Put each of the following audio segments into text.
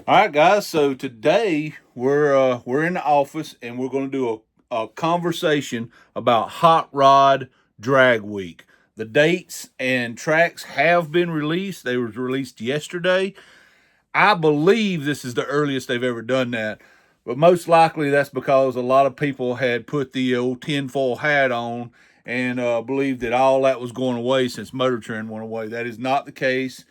All right, guys. So today we're in the office and we're going to do a conversation about Hot Rod Drag Week. The dates and tracks have been released. They were released yesterday. I believe this is the earliest they've ever done that, but most likely that's because a lot of people had put the old tinfoil hat on and believed that all that was going away since Motor Trend went away. That is not the case.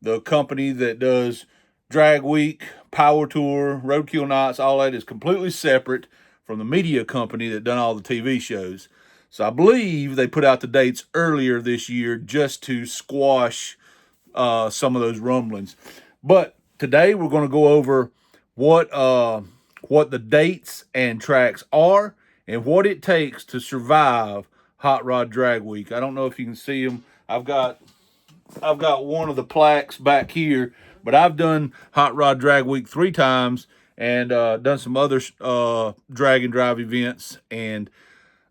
The company that does Drag Week, Power Tour, Roadkill Nights, all that is completely separate from the media company that done all the TV shows. So I believe they put out the dates earlier this year just to squash some of those rumblings. But today we're going to go over what the dates and tracks are and what it takes to survive Hot Rod Drag Week. I don't know if you can see them. I've got one of the plaques back here, but I've done Hot Rod Drag Week 3 times and done some other drag and drive events. And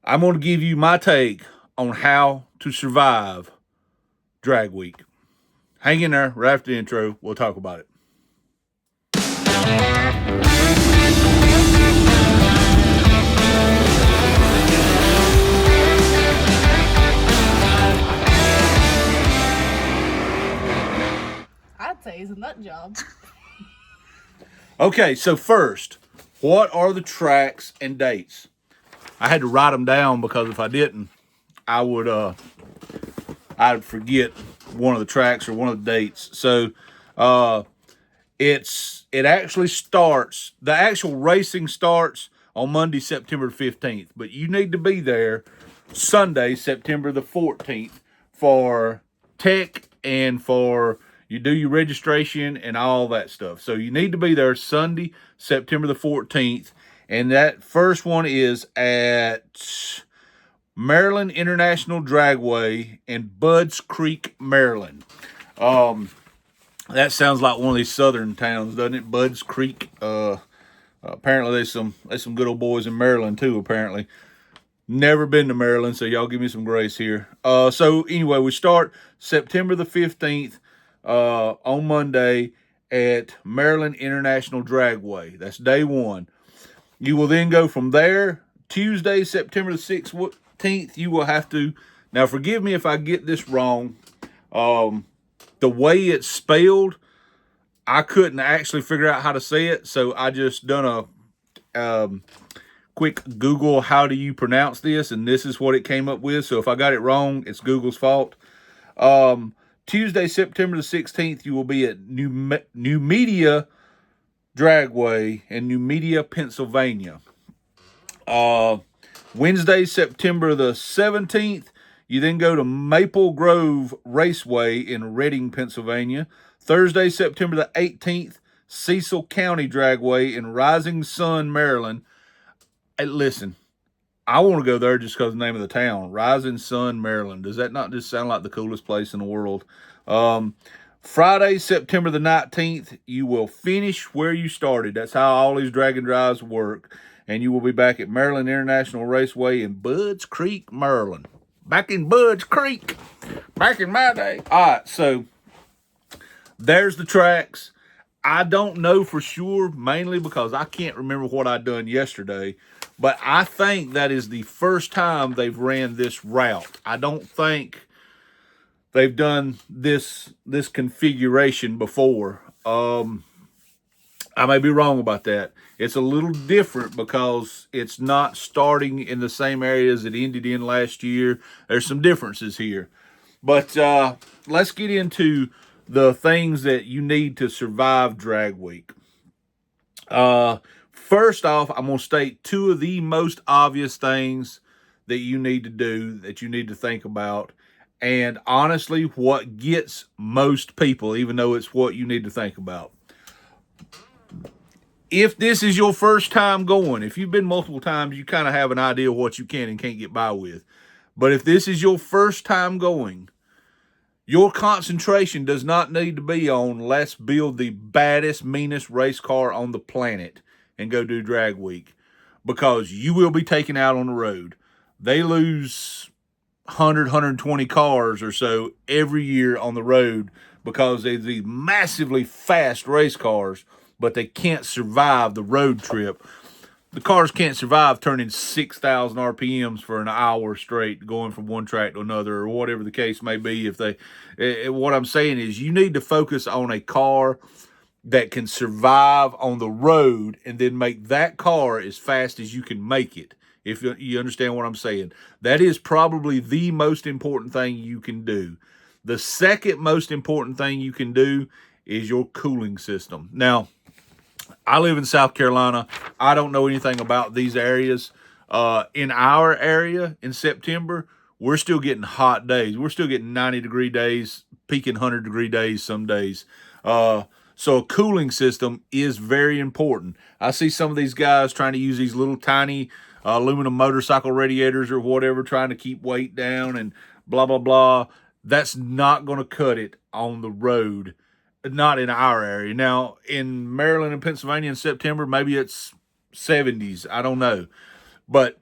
I'm going to give you my take on how to survive Drag Week. Hang in there. Right after the intro, we'll talk about it. I'd say he's a nut job. Okay, so first, what are the tracks and dates? I had to write them down because if I didn't, I'd forget one of the tracks or one of the dates. So it actually starts. The actual racing starts on Monday, September 15th, but you need to be there Sunday, September the 14th for tech and for you do your registration and all that stuff. So you need to be there Sunday, September the 14th. And that first one is at Maryland International Dragway in Budds Creek, Maryland. That sounds like one of these southern towns, doesn't it? Budds Creek. Apparently there's some good old boys in Maryland too, apparently. Never been to Maryland, so y'all give me some grace here. So anyway, we start September the 15th on Monday at Maryland International Dragway. That's day one. You will then go from there. Tuesday, September the 16th, you will have to, now forgive me if I get this wrong. The way it's spelled, I couldn't actually figure out how to say it, so I just done a quick Google, how do you pronounce this, and this is what it came up with. So if I got it wrong, it's Google's fault. Tuesday, September the 16th, you will be at New Media Dragway in New Media, Pennsylvania. Wednesday, September the 17th, you then go to Maple Grove Raceway in Reading, Pennsylvania. Thursday, September the 18th, Cecil County Dragway in Rising Sun, Maryland. Hey, listen, I want to go there just because of the name of the town, Rising Sun, Maryland. Does that not just sound like the coolest place in the world? Friday, September the 19th, you will finish where you started. That's how all these drag and drives work. And you will be back at Maryland International Raceway in Budds Creek, Maryland. Back in Budds Creek. Back in my day. All right, so there's the tracks. I don't know for sure, mainly because I can't remember what I done yesterday. But I think that is the first time they've ran this route. I don't think they've done this configuration before. I may be wrong about that. It's a little different because it's not starting in the same areas it ended in last year. There's some differences here. But let's get into the things that you need to survive Drag Week. First off, I'm going to state two of the most obvious things that you need to do, that you need to think about. And honestly, what gets most people, even though it's what you need to think about. If this is your first time going, if you've been multiple times, you kind of have an idea of what you can and can't get by with. But if this is your first time going, your concentration does not need to be on let's build the baddest, meanest race car on the planet and go do Drag Week, because you will be taken out on the road. They lose 120 cars or so every year on the road because they're these massively fast race cars but they can't survive the road trip. The cars can't survive turning 6,000 RPMs for an hour straight, going from one track to another, or whatever the case may be. What I'm saying is, you need to focus on a car that can survive on the road, and then make that car as fast as you can make it. If you understand what I'm saying, that is probably the most important thing you can do. The second most important thing you can do is your cooling system. Now, I live in South Carolina. I don't know anything about these areas. In our area in September, we're still getting hot days. We're still getting 90-degree days, peaking 100-degree days some days. So a cooling system is very important. I see some of these guys trying to use these little tiny aluminum motorcycle radiators or whatever, trying to keep weight down and blah, blah, blah. That's not going to cut it on the road, not in our area. Now, in Maryland and Pennsylvania in September, maybe it's 70s. I don't know. But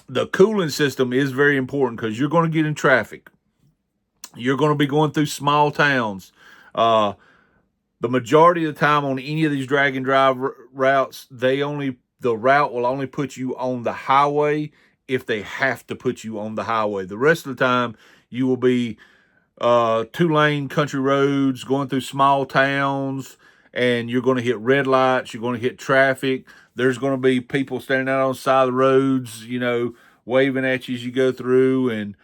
the cooling system is very important, because you're going to get in traffic. You're going to be going through small towns. The majority of the time on any of these drag and drive routes, the route will only put you on the highway if they have to put you on the highway. The rest of the time, you will be 2-lane country roads going through small towns, and you're going to hit red lights. You're going to hit traffic. There's going to be people standing out on the side of the roads, waving at you as you go through, and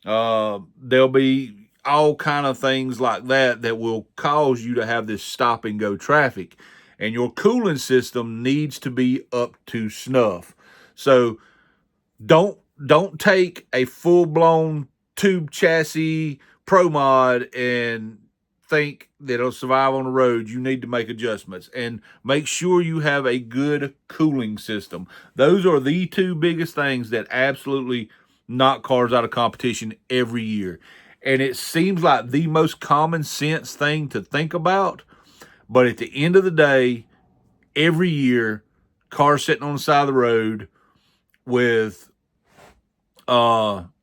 there'll be all kind of things like that will cause you to have this stop and go traffic, and your cooling system needs to be up to snuff. So don't take a full-blown tube chassis Pro Mod and think that it'll survive on the road. You need to make adjustments and make sure you have a good cooling system. Those are the two biggest things that absolutely knock cars out of competition every year. And it seems like the most common sense thing to think about, but at the end of the day, every year, cars sitting on the side of the road with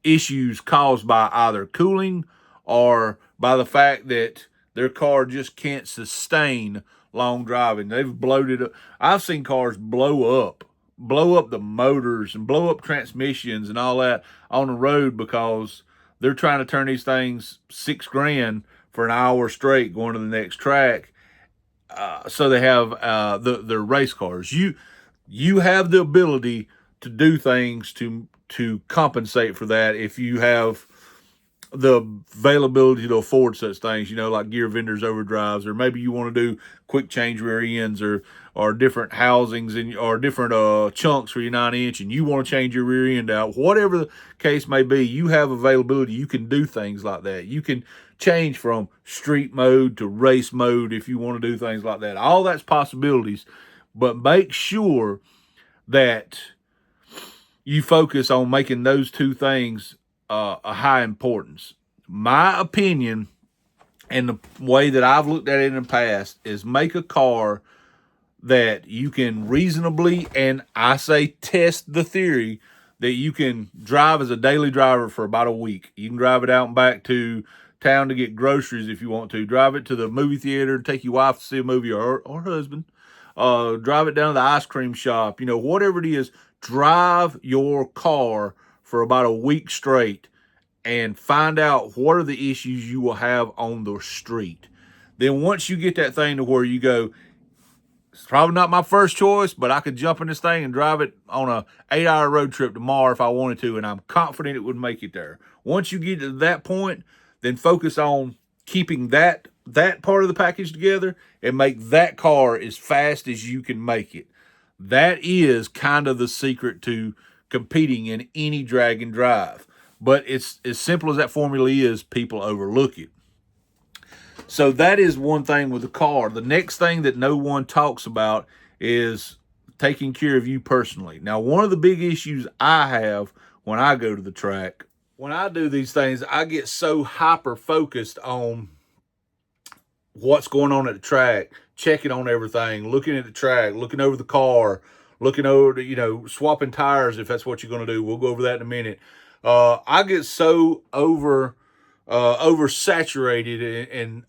issues caused by either cooling or by the fact that their car just can't sustain long driving. They've bloated up. I've seen cars blow up the motors and blow up transmissions and all that on the road because they're trying to turn these things $6,000 for an hour straight going to the next track. So they have their race cars. You have the ability to do things to compensate for that if you have the availability to afford such things, like gear vendors overdrives, or maybe you want to do quick change rear ends or different housings or different chunks for your 9-inch, and you want to change your rear end out. Whatever the case may be, you have availability. You can do things like that. You can change from street mode to race mode if you want to do things like that. All that's possibilities, but make sure that you focus on making those two things a high importance. My opinion, and the way that I've looked at it in the past, is make a car that you can reasonably, and I say test the theory, that you can drive as a daily driver for about a week. You can drive it out and back to town to get groceries if you want to. Drive it to the movie theater, take your wife to see a movie, or husband. Drive it down to the ice cream shop. Whatever it is, drive your car for about a week straight and find out what are the issues you will have on the street. Then once you get that thing to where you go, it's probably not my first choice, but I could jump in this thing and drive it on a 8-hour road trip tomorrow if I wanted to, and I'm confident it would make it there. Once you get to that point, then focus on keeping that part of the package together and make that car as fast as you can make it. That is kind of the secret to competing in any drag and drive. But it's as simple as that formula is, people overlook it. So that is one thing with the car. The next thing that no one talks about is taking care of you personally. Now, one of the big issues I have when I go to the track, when I do these things, I get so hyper-focused on what's going on at the track, checking on everything, looking at the track, looking over the car, looking over, swapping tires if that's what you're going to do. We'll go over that in a minute. I get so over oversaturated and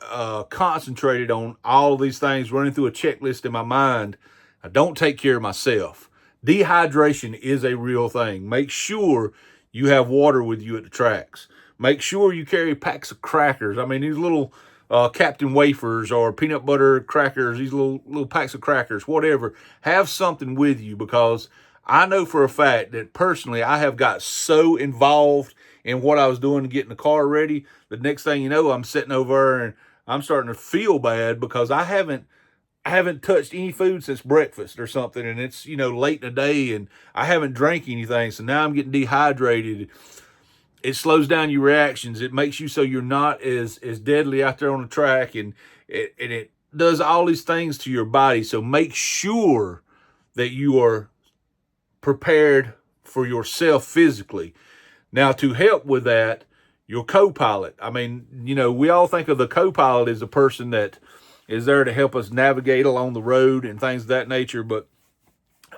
concentrated on all these things running through a checklist in my mind, I don't take care of myself. Dehydration is a real thing. Make sure you have water with you at the tracks. Make sure you carry packs of crackers. I mean, these little Captain Wafers or peanut butter crackers, these little packs of crackers, whatever. Have something with you, because I know for a fact that personally I have got so involved in what I was doing to get in the car ready. The next thing you know, I'm sitting over and I'm starting to feel bad because I haven't touched any food since breakfast or something, and it's, late in the day, and I haven't drank anything, so now I'm getting dehydrated. It slows down your reactions. It makes you so you're not as deadly out there on the track, and it does all these things to your body. So make sure that you are prepared for yourself physically. Now, to help with that, your CoPilot. I mean, we all think of the CoPilot as a person that is there to help us navigate along the road and things of that nature. But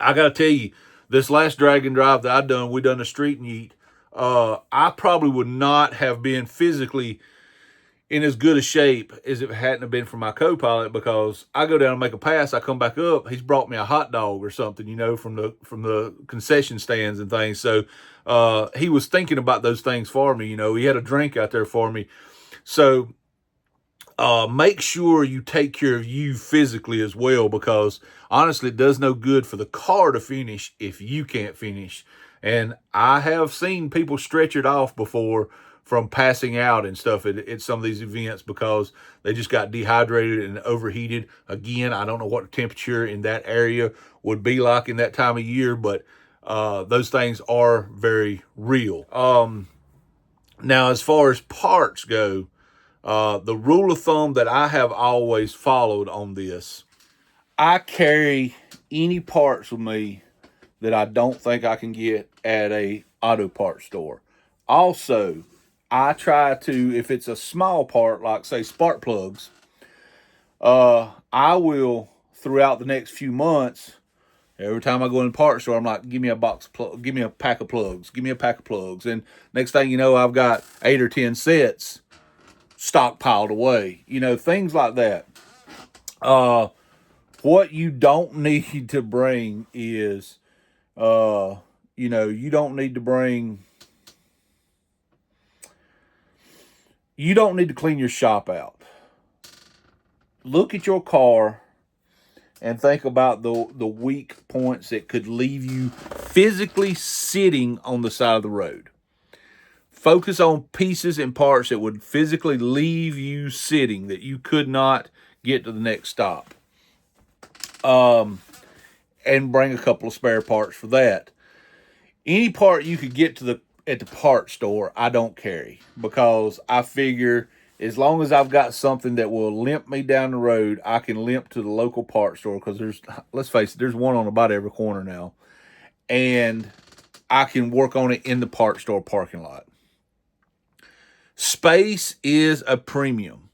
I got to tell you, this last drag and drive that we done a street and yeet. I probably would not have been physically in as good a shape as if it hadn't have been for my CoPilot, because I go down and make a pass, I come back up, he's brought me a hot dog or something, from the concession stands and things. So he was thinking about those things for me. He had a drink out there for me. So make sure you take care of you physically as well, because honestly, it does no good for the car to finish if you can't finish. And I have seen people stretch it off before from passing out and stuff at some of these events because they just got dehydrated and overheated. Again, I don't know what the temperature in that area would be like in that time of year, but those things are very real. Now, as far as parts go, the rule of thumb that I have always followed on this, I carry any parts with me that I don't think I can get at a auto parts store. Also, I try to, if it's a small part, like say spark plugs, I will, throughout the next few months, every time I go in the parts store, I'm like, give me a give me a pack of plugs, give me a pack of plugs. And next thing you know, I've got 8 or 10 sets stockpiled away, things like that. What you don't need to bring is, you don't need to clean your shop out. Look at your car and think about the weak points that could leave you physically sitting on the side of the road. Focus on pieces and parts that would physically leave you sitting, that you could not get to the next stop. And bring a couple of spare parts for that. Any part you could get at the parts store, I don't carry, because I figure as long as I've got something that will limp me down the road, I can limp to the local parts store, because let's face it, there's one on about every corner now, and I can work on it in the parts store parking lot. Space is a premium.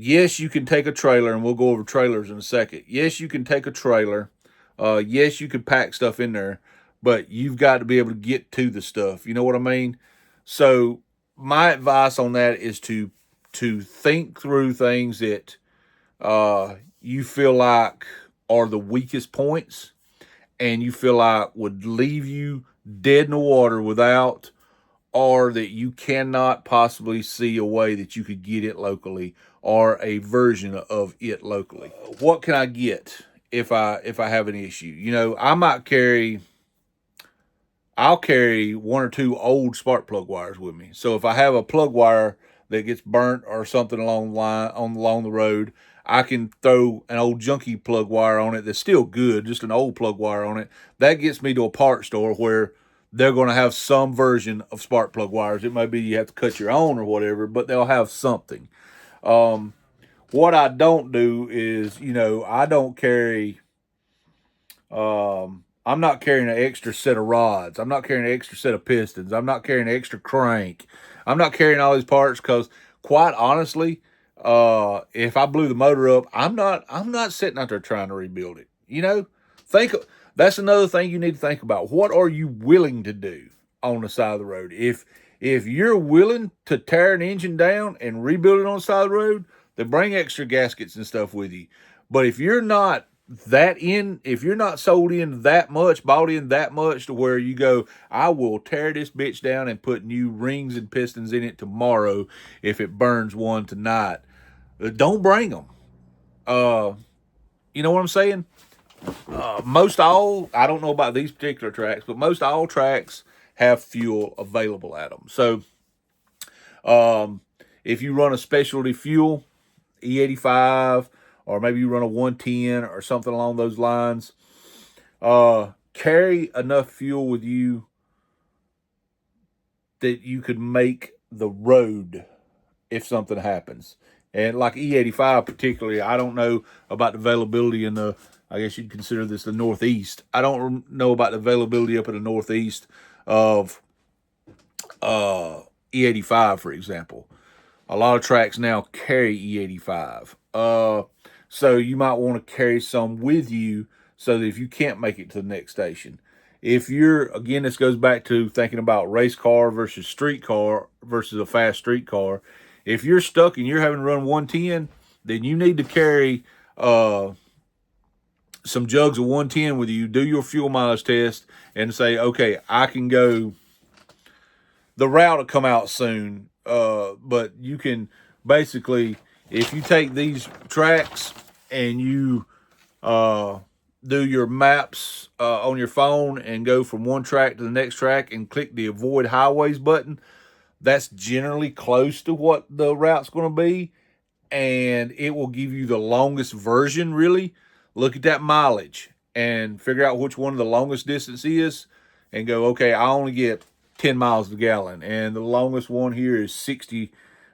Yes, you can take a trailer, and we'll go over trailers in a second. Yes, you can take a trailer. Yes, you can pack stuff in there, but you've got to be able to get to the stuff. You know what I mean? So my advice on that is to think through things that you feel like are the weakest points, and you feel like would leave you dead in the water without, or that you cannot possibly see a way that you could get it locally, or a version of it locally. What can I get if I have an issue? I'll carry 1 or 2 old spark plug wires with me. So if I have a plug wire that gets burnt or something along the road, I can throw an old junky plug wire on it that's still good, just an old plug wire on it. That gets me to a parts store where they're going to have some version of spark plug wires. It may be you have to cut your own or whatever, but they'll have something. What I don't do is, I don't carry, I'm not carrying an extra set of rods. I'm not carrying an extra set of pistons. I'm not carrying an extra crank. I'm not carrying all these parts because, quite honestly, if I blew the motor up, I'm not sitting out there trying to rebuild it. That's another thing you need to think about. What are you willing to do on the side of the road? If you're willing to tear an engine down and rebuild it on the side of the road, then bring extra gaskets and stuff with you. But if you're not if you're not sold in that much, bought in that much to where you go, I will tear this bitch down and put new rings and pistons in it tomorrow if it burns one tonight, don't bring them. You know what I'm saying? Most all, I don't know about these particular tracks, but most all tracks have fuel available at them. So if you run a specialty fuel, E85, or maybe you run a 110 or something along those lines, carry enough fuel with you that you could make the road if something happens. And like E85 particularly, I don't know about the availability in the, I guess you'd consider this the Northeast. I don't know about the availability up in the Northeast of E85, for example. A lot of tracks now carry E85. So you might want to carry some with you so that if you can't make it to the next station. If you're, again, this goes back to thinking about race car versus street car versus a fast street car. If you're stuck and you're having to run 110, then you need to carry some jugs of 110 with you, do your fuel mileage test, and say, okay, I can go. The route will come out soon, but you can basically, if you take these tracks and you do your maps on your phone and go from one track to the next track and click the avoid highways button, that's generally close to what the route's going to be, and it will give you the longest version, really. Look at that mileage and figure out which one of the longest distance is and go, okay, I only get 10 miles a gallon, and the longest one here is 60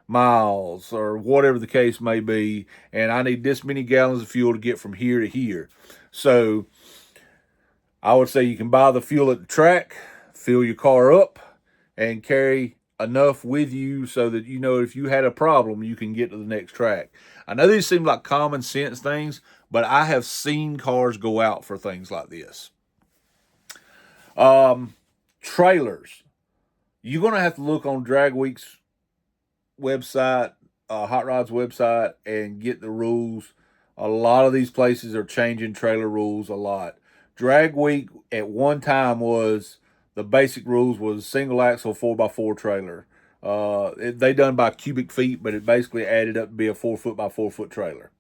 miles or whatever the case may be, and I need this many gallons of fuel to get from here to here. So I would say you can buy the fuel at the track, fill your car up, and carry enough with you so that you know if you had a problem, you can get to the next track. I know these seem like common sense things, but I have seen cars go out for things like this. Trailers. You're going to have to look on Dragweek's website, Hot Rod's website, and get the rules. A lot of these places are changing trailer rules a lot. Dragweek at one time was, the basic rules was single axle 4x4 trailer. They done by cubic feet, but it basically added up to be a 4 foot by 4 foot trailer.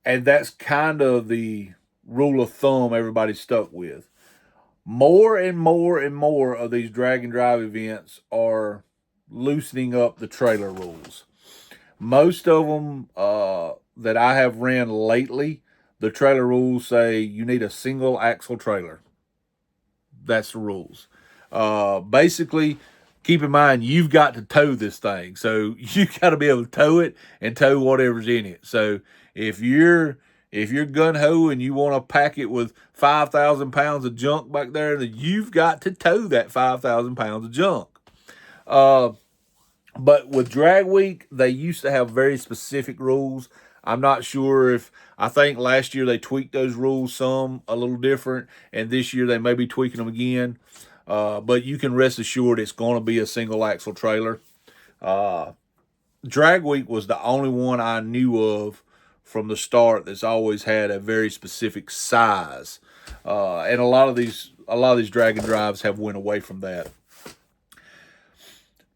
And that's kind of the rule of thumb everybody's stuck with. More and more and more of these drag and drive events are loosening up the trailer rules. Most of them that I have ran lately, the trailer rules say you need a single axle trailer. That's the rules. Basically, keep in mind, you've got to tow this thing. So you got to be able to tow it and tow whatever's in it. So if you're gun-ho and you want to pack it with 5,000 pounds of junk back there, then you've got to tow that 5,000 pounds of junk. But with Dragweek, they used to have very specific rules. I'm not sure if, I think last year they tweaked those rules some, a little different, and this year they may be tweaking them again. But you can rest assured it's going to be a single axle trailer. Dragweek was the only one I knew of from the start that's always had a very specific size. And a lot of these drag and drives have went away from that.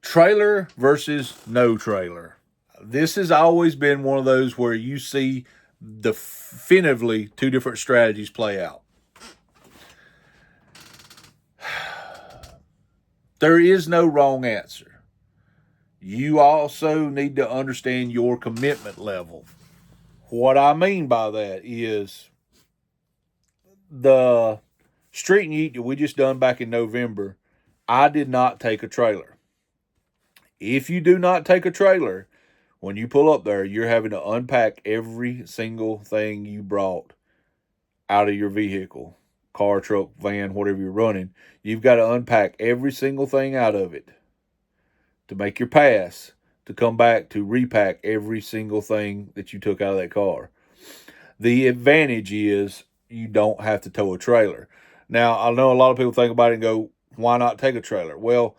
Trailer versus no trailer. This has always been one of those where you see definitively two different strategies play out. There is no wrong answer. You also need to understand your commitment level. What I mean by that is the street and eat that we just done back in November, I did not take a trailer. If you do not take a trailer, when you pull up there, you're having to unpack every single thing you brought out of your vehicle, car, truck, van, whatever you're running. You've got to unpack every single thing out of it to make your pass, to come back to repack every single thing that you took out of that car. The advantage is you don't have to tow a trailer. Now, I know a lot of people think about it and go, why not take a trailer? Well,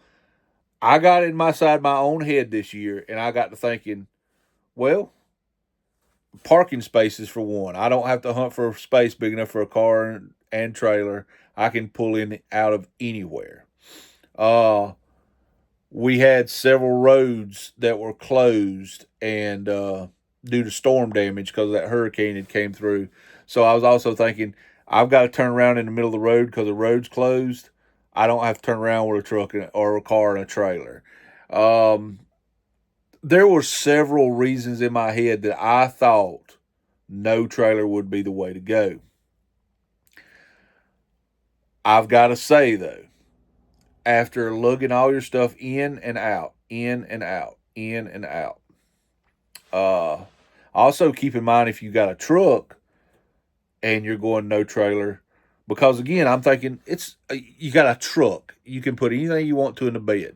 I got inside my own head this year, and I got to thinking, well, parking spaces for one. I don't have to hunt for a space big enough for a car and trailer. I can pull in out of anywhere. We had several roads that were closed and due to storm damage because that hurricane had came through. So I was also thinking, I've got to turn around in the middle of the road because the road's closed. I don't have to turn around with a truck or a car and a trailer. There were several reasons in my head that I thought no trailer would be the way to go. I've got to say, though, after lugging all your stuff in and out, in and out, in and out, also keep in mind if you got a truck and you're going no trailer, because again, I'm thinking you got a truck, you can put anything you want to in the bed.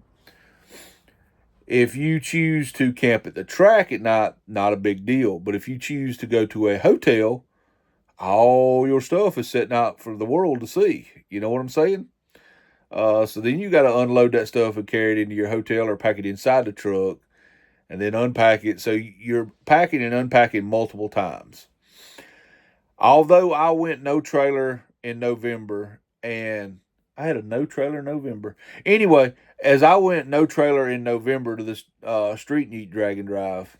If you choose to camp at the track at night, not a big deal. But if you choose to go to a hotel, all your stuff is sitting out for the world to see. You know what I'm saying? So then you got to unload that stuff and carry it into your hotel or pack it inside the truck and then unpack it. So you're packing and unpacking multiple times. Although I went no trailer in November, and I had a no trailer in November. Anyway, as I went no trailer in November to this Street Neat Drag and Drive,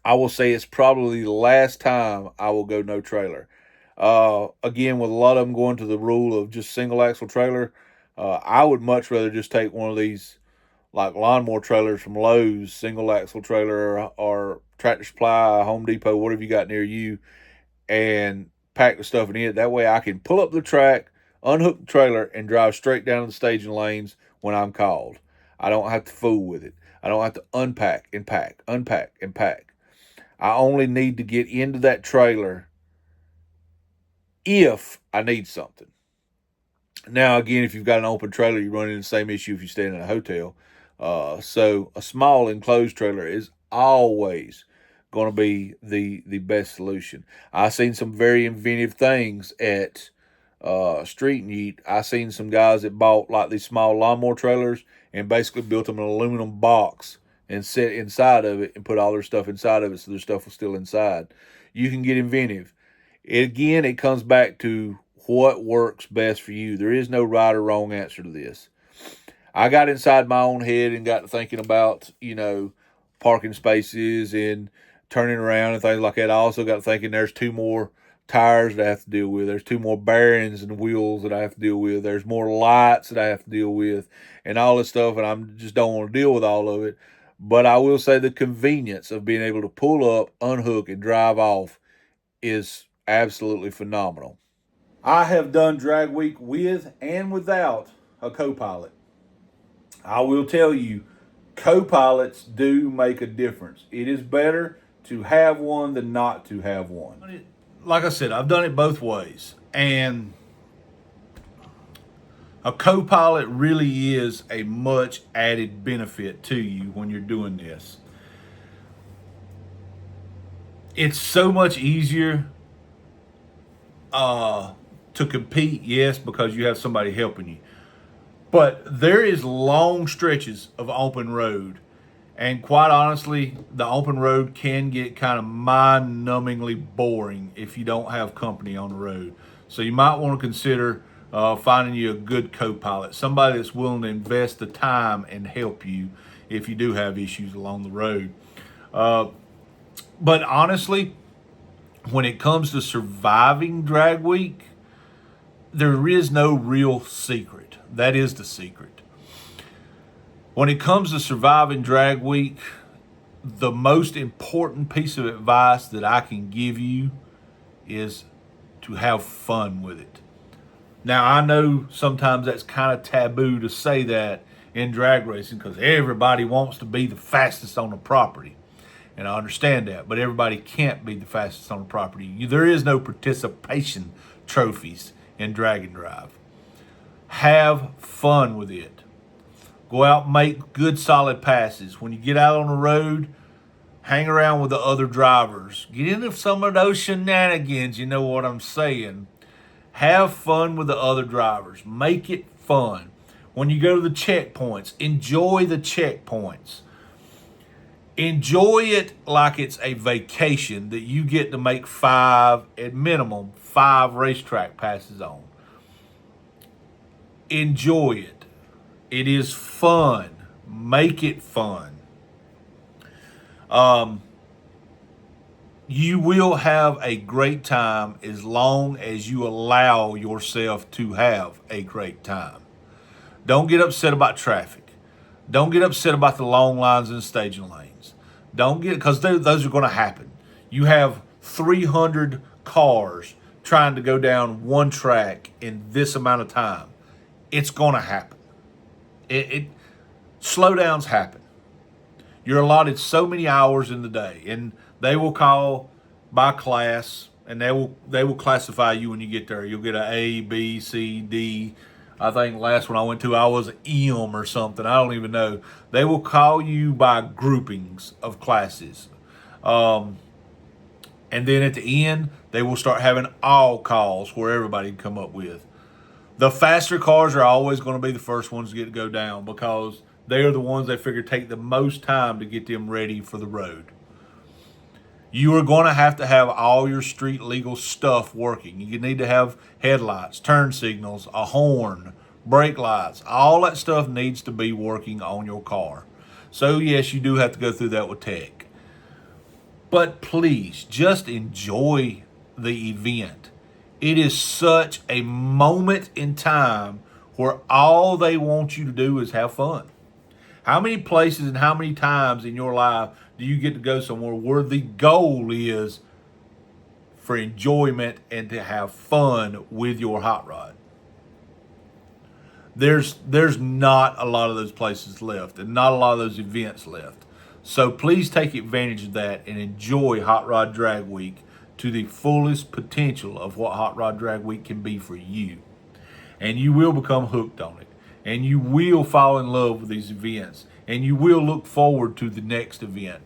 I will say it's probably the last time I will go no trailer. Again, with a lot of them going to the rule of just single axle trailer, I would much rather just take one of these like lawnmower trailers from Lowe's, single axle trailer, or Tractor Supply, Home Depot, whatever you got near you, and pack the stuff in it. That way I can pull up the track, unhook the trailer, and drive straight down to the staging lanes when I'm called. I don't have to fool with it. I don't have to unpack and pack, unpack and pack. I only need to get into that trailer if I need something. Now, again, if you've got an open trailer, you run into the same issue if you stay in a hotel. So a small enclosed trailer is always going to be the best solution. I've seen some very inventive things at Street Neat. I've seen some guys that bought like these small lawnmower trailers and basically built them an aluminum box and set inside of it and put all their stuff inside of it so their stuff was still inside. You can get inventive. It comes back to what works best for you. There is no right or wrong answer to this. I got inside my own head and got to thinking about, parking spaces and turning around and things like that. I also got thinking there's 2 more tires that I have to deal with. There's 2 more bearings and wheels that I have to deal with. There's more lights that I have to deal with and all this stuff, and I just don't want to deal with all of it. But I will say the convenience of being able to pull up, unhook, and drive off is absolutely phenomenal. I have done Dragweek with and without a CoPilot. I will tell you, co-pilots do make a difference. It is better to have one than not to have one. Like I said, I've done it both ways. And a co-pilot really is a much added benefit to you when you're doing this. It's so much easier to compete, yes, because you have somebody helping you. But there is long stretches of open road. And quite honestly, the open road can get kind of mind-numbingly boring if you don't have company on the road. So you might want to consider finding you a good co-pilot, somebody that's willing to invest the time and help you if you do have issues along the road. But honestly, when it comes to surviving Dragweek, there is no real secret. That is the secret. When it comes to surviving Dragweek, the most important piece of advice that I can give you is to have fun with it. Now, I know sometimes that's kind of taboo to say that in drag racing because everybody wants to be the fastest on the property. And I understand that, but everybody can't be the fastest on the property. There is no participation trophies in drag and drive. Have fun with it. Go out and make good solid passes. When you get out on the road, hang around with the other drivers. Get into some of those shenanigans, you know what I'm saying. Have fun with the other drivers. Make it fun. When you go to the checkpoints, enjoy the checkpoints. Enjoy it like it's a vacation that you get to make at minimum, 5 racetrack passes on. Enjoy it. It is fun. Make it fun. You will have a great time as long as you allow yourself to have a great time. Don't get upset about traffic. Don't get upset about the long lines in staging lanes. Don't get, because those are going to happen. You have 300 cars trying to go down one track in this amount of time. It's going to happen. Slowdowns happen. You're allotted so many hours in the day, and they will call by class, and they will classify you when you get there. You'll get an A, B, C, D. I think last one I went to, I was M or something. I don't even know. They will call you by groupings of classes. And then at the end, they will start having all calls where everybody can come up with. The faster cars are always going to be the first ones to get to go down because they are the ones they figure take the most time to get them ready for the road. You are going to have all your street legal stuff working. You need to have headlights, turn signals, a horn, brake lights. All that stuff needs to be working on your car. So yes, you do have to go through that with tech. But please, just enjoy the event. It is such a moment in time where all they want you to do is have fun. How many places and how many times in your life do you get to go somewhere where the goal is for enjoyment and to have fun with your hot rod? There's not a lot of those places left and not a lot of those events left. So please take advantage of that and enjoy Hot Rod Drag Week to the fullest potential of what Hot Rod Drag Week can be for you. And you will become hooked on it. And you will fall in love with these events. And you will look forward to the next event.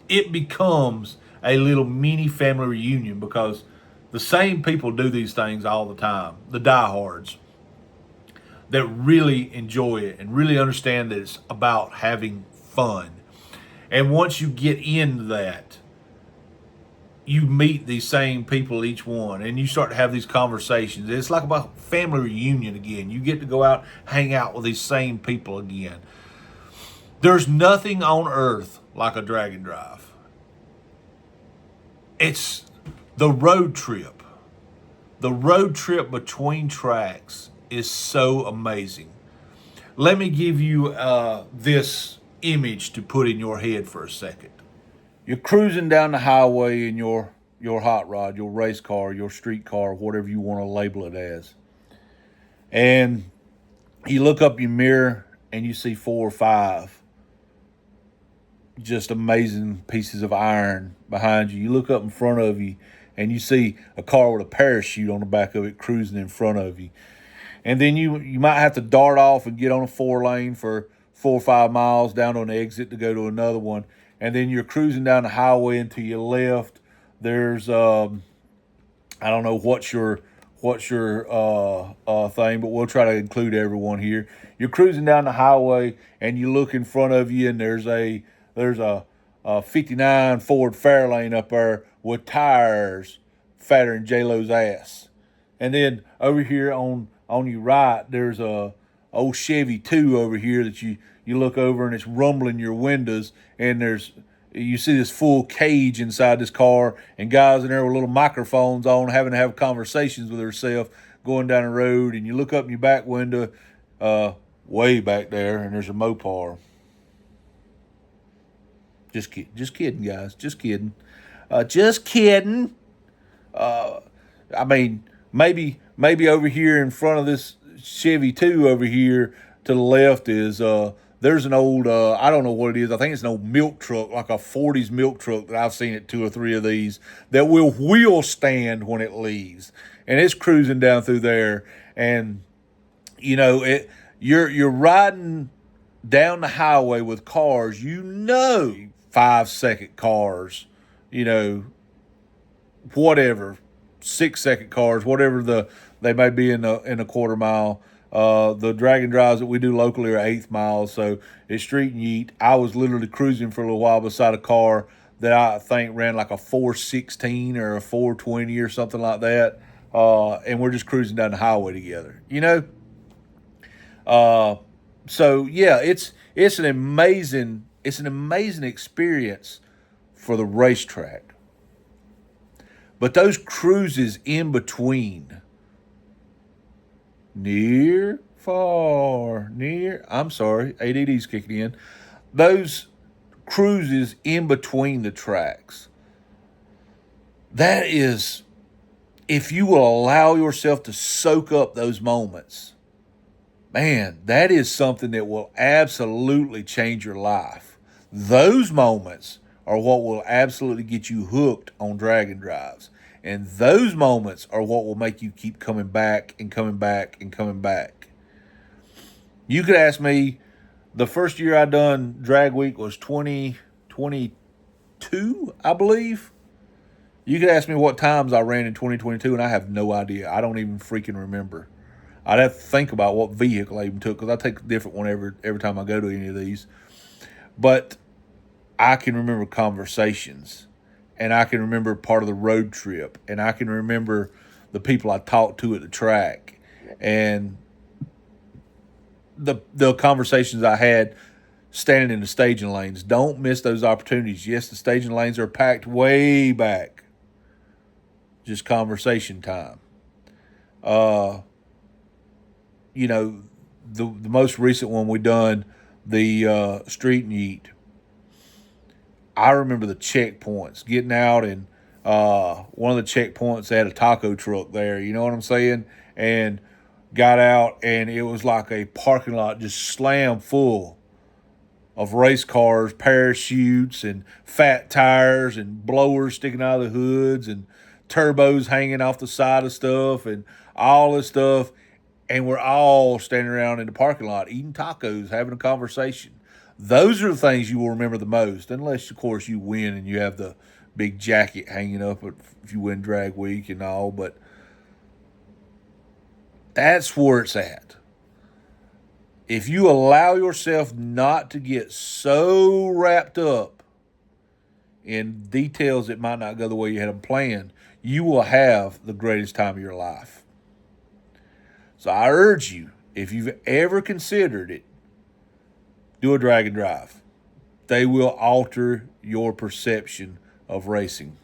It becomes a little mini family reunion because the same people do these things all the time. The diehards that really enjoy it and really understand that it's about having fun. And once you get into that, you meet these same people each one and you start to have these conversations. It's like about family reunion again. You get to go out, hang out with these same people again. There's nothing on earth like a drag and drive. It's the road trip. The road trip between tracks is so amazing. Let me give you this image to put in your head for a second. You're cruising down the highway in your hot rod, your race car, your street car, whatever you want to label it as. And you look up your mirror and you see 4 or 5 just amazing pieces of iron behind you. You look up in front of you and you see a car with a parachute on the back of it cruising in front of you. And then you might have to dart off and get on a 4-lane for 4 or 5 miles down to an exit to go to another one. And then you're cruising down the highway and to your left, there's I don't know what's your thing, but we'll try to include everyone here. You're cruising down the highway and you look in front of you and there's a 59 Ford Fairlane up there with tires fatter than J-Lo's ass. And then over here on your right, there's a old Chevy 2 over here that you look over and it's rumbling your windows, and you see this full cage inside this car and guys in there with little microphones on having to have conversations with themselves going down the road, and you look up in your back window way back there and there's a Mopar. Just kidding, guys. Just kidding. Just kidding. I mean, maybe over here in front of this Chevy 2 over here to the left is there's an old I don't know what it is. I think it's an old milk truck, like a 40s milk truck that I've seen at 2 or 3 of these that will wheel stand when it leaves, and it's cruising down through there. And you know you're riding down the highway with cars, 5-second cars, whatever, 6-second cars, whatever they may be in a quarter mile. The drag and drives that we do locally are 8th miles, so it's street and yeet. I was literally cruising for a little while beside a car that I think ran like a 416 or a 420 or something like that, and we're just cruising down the highway together. So yeah, it's an amazing experience for the racetrack. But those cruises in between, I'm sorry, ADD's kicking in. Those cruises in between the tracks, that is, if you will allow yourself to soak up those moments, man, that is something that will absolutely change your life. Those moments are what will absolutely get you hooked on drag and drives. And those moments are what will make you keep coming back and coming back and coming back. You could ask me, the first year I done Dragweek was 2022, I believe. You could ask me what times I ran in 2022, and I have no idea. I don't even freaking remember. I'd have to think about what vehicle I even took, because I take a different one every time I go to any of these. But I can remember conversations, and I can remember part of the road trip, and I can remember the people I talked to at the track, and the conversations I had standing in the staging lanes. Don't miss those opportunities. Yes, the staging lanes are packed way back. Just conversation time. The most recent one we done, the street and eat. I remember the checkpoints, getting out, and one of the checkpoints had a taco truck there. You know what I'm saying? And got out, and it was like a parking lot just slammed full of race cars, parachutes, and fat tires, and blowers sticking out of the hoods, and turbos hanging off the side of stuff, and all this stuff. And we're all standing around in the parking lot eating tacos, having a conversation. Those are the things you will remember the most, unless, of course, you win and you have the big jacket hanging up if you win Dragweek and all. But that's where it's at. If you allow yourself not to get so wrapped up in details that might not go the way you had them planned, you will have the greatest time of your life. So I urge you, if you've ever considered it, do a drag and drive. They will alter your perception of racing.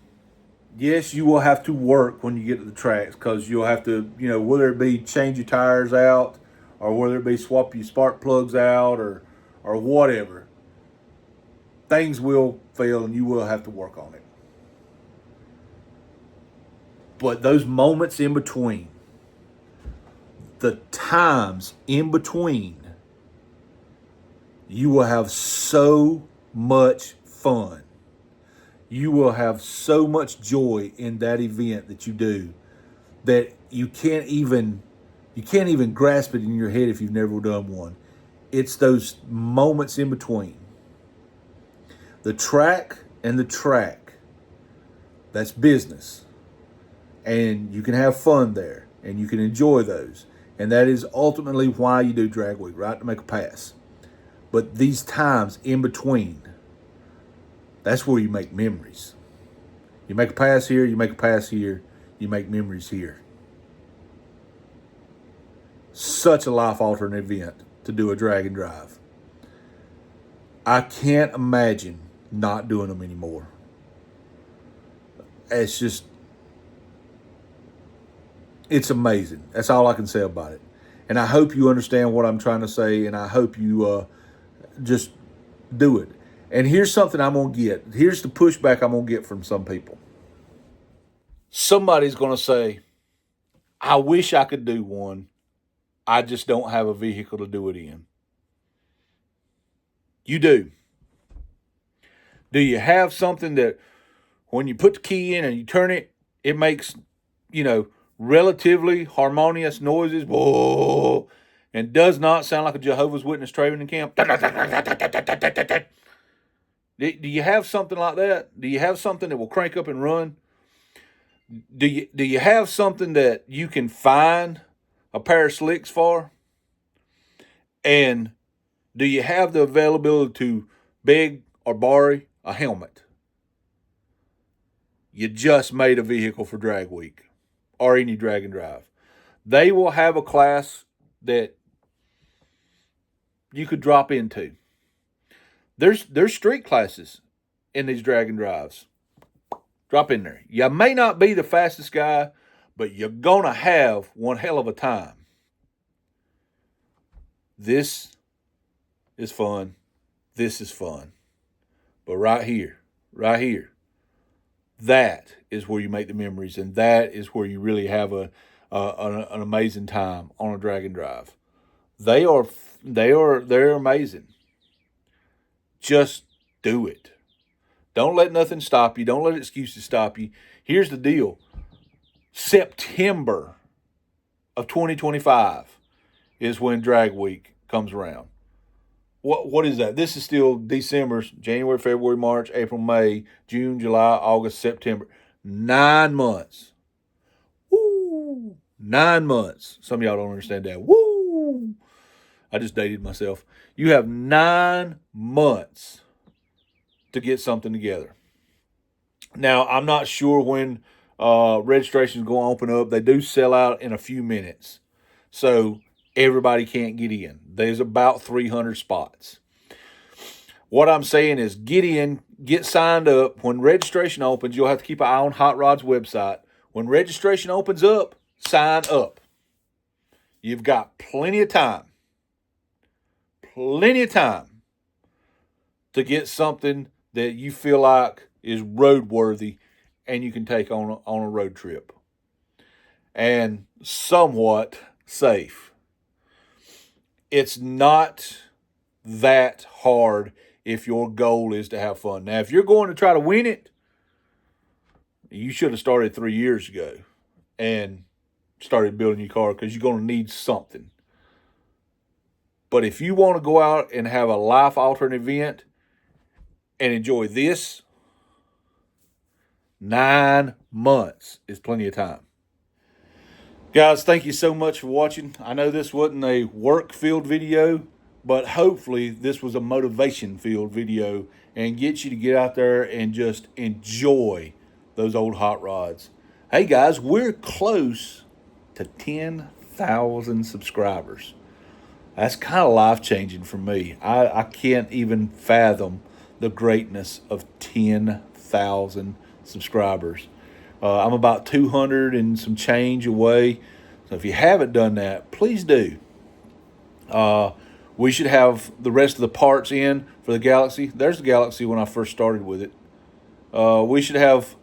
Yes, you will have to work when you get to the tracks, because you'll have to, whether it be change your tires out, or whether it be swap your spark plugs out, or whatever. Things will fail and you will have to work on it. But those moments in between, the times in between, you will have so much fun. You will have so much joy in that event that you do, that you can't even grasp it in your head if you've never done one. It's those moments in between. The track and the track, that's business. And you can have fun there, and you can enjoy those. And that is ultimately why you do Dragweek, right? To make a pass. But these times in between, that's where you make memories. You make a pass here, you make a pass here, you make memories here. Such a life-altering event to do a drag and drive. I can't imagine not doing them anymore. It's amazing. That's all I can say about it. And I hope you understand what I'm trying to say, and I hope you just do it. And here's something I'm going to get. Here's the pushback I'm going to get from some people. Somebody's going to say, I wish I could do one. I just don't have a vehicle to do it in. You do. Do you have something that when you put the key in and you turn it, it makes, relatively harmonious noises, whoa, and does not sound like a Jehovah's Witness training camp? Do you have something like that? Do you have something that will crank up and run? Do you have something that you can find a pair of slicks for? And do you have the availability to beg or borrow a helmet? You just made a vehicle for Dragweek or any drag and drive. They will have a class that you could drop into. There's street classes in these drag and drives. Drop in there. You may not be the fastest guy, but you're gonna have one hell of a time. This is fun. This is fun. But right here, that is where you make the memories, and that is where you really have an amazing time on a drag and drive. They're amazing. Just do it. Don't let nothing stop you. Don't let excuses stop you. Here's the deal. September of 2025 is when Drag Week comes around. What is that? This is still December, January, February, March, April, May, June, July, August, September. 9 months. Woo! 9 months. Some of y'all don't understand that. Woo! I just dated myself. You have 9 months to get something together. Now, I'm not sure when registration is going to open up. They do sell out in a few minutes. So everybody can't get in. There's about 300 spots. What I'm saying is get in, get signed up. When registration opens, you'll have to keep an eye on Hot Rod's website. When registration opens up, sign up. You've got plenty of time. Plenty of time to get something that you feel like is roadworthy and you can take on a road trip. And somewhat safe. It's not that hard if your goal is to have fun. Now, if you're going to try to win it, you should have started 3 years ago and started building your car because you're going to need something. But if you want to go out and have a life-altering event and enjoy this, 9 months is plenty of time. Guys, thank you so much for watching. I know this wasn't a work-filled video, but hopefully this was a motivation-filled video and gets you to get out there and just enjoy those old hot rods. Hey, guys, we're close to 10,000 subscribers. That's kind of life-changing for me. I can't even fathom the greatness of 10,000 subscribers. I'm about 200 and some change away. So if you haven't done that, please do. We should have the rest of the parts in for the Galaxy. There's the Galaxy when I first started with it. We should have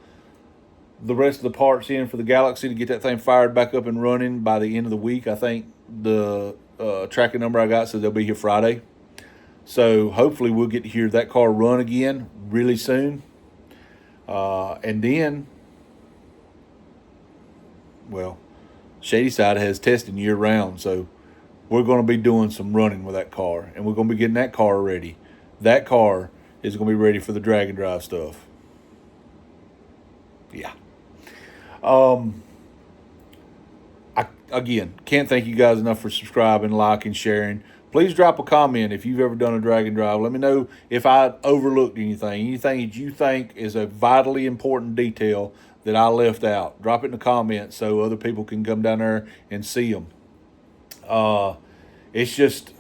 the rest of the parts in for the Galaxy to get that thing fired back up and running by the end of the week. I think the tracking number I got says they'll be here Friday. So hopefully we'll get to hear that car run again really soon. And then, well, Shady Side has testing year round, so we're going to be doing some running with that car, and we're going to be getting that car ready. That car is going to be ready for the drag and drive stuff. Yeah. I again can't thank you guys enough for subscribing, liking, sharing. Please drop a comment if you've ever done a drag and drive. Let me know if I overlooked anything that you think is a vitally important detail that I left out. Drop it in the comments so other people can come down there and see them. It's just,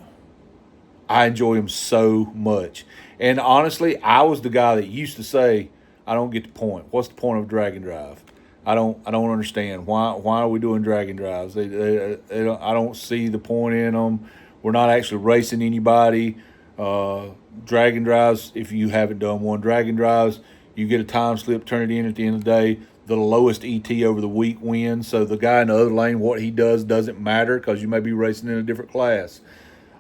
I enjoy them so much. And honestly, I was the guy that used to say, I don't get the point. What's the point of drag and drive? I don't understand. Why are we doing drag and drives? I don't see the point in them. We're not actually racing anybody. Drag and drives, if you haven't done one, drag and drives, you get a time slip, turn it in at the end of the day. The lowest ET over the week wins. So the guy in the other lane, what he does doesn't matter because you may be racing in a different class.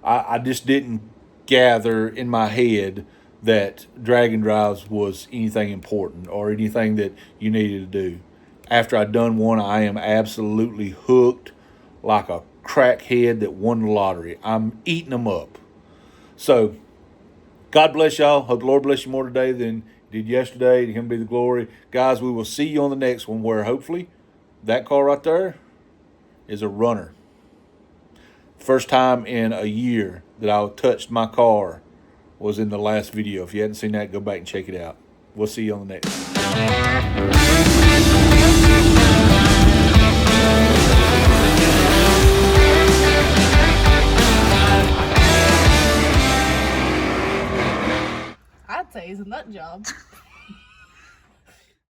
I just didn't gather in my head that drag and drives was anything important or anything that you needed to do. After I'd done one, I am absolutely hooked like a crackhead that won the lottery. I'm eating them up. So, God bless y'all. Hope the Lord bless you more today than he did yesterday. To him be the glory. Guys, we will see you on the next one where hopefully that car right there is a runner. First time in a year that I touched my car was in the last video. If you hadn't seen that, go back and check it out. We'll see you on the next one. I'd say it's a nut job.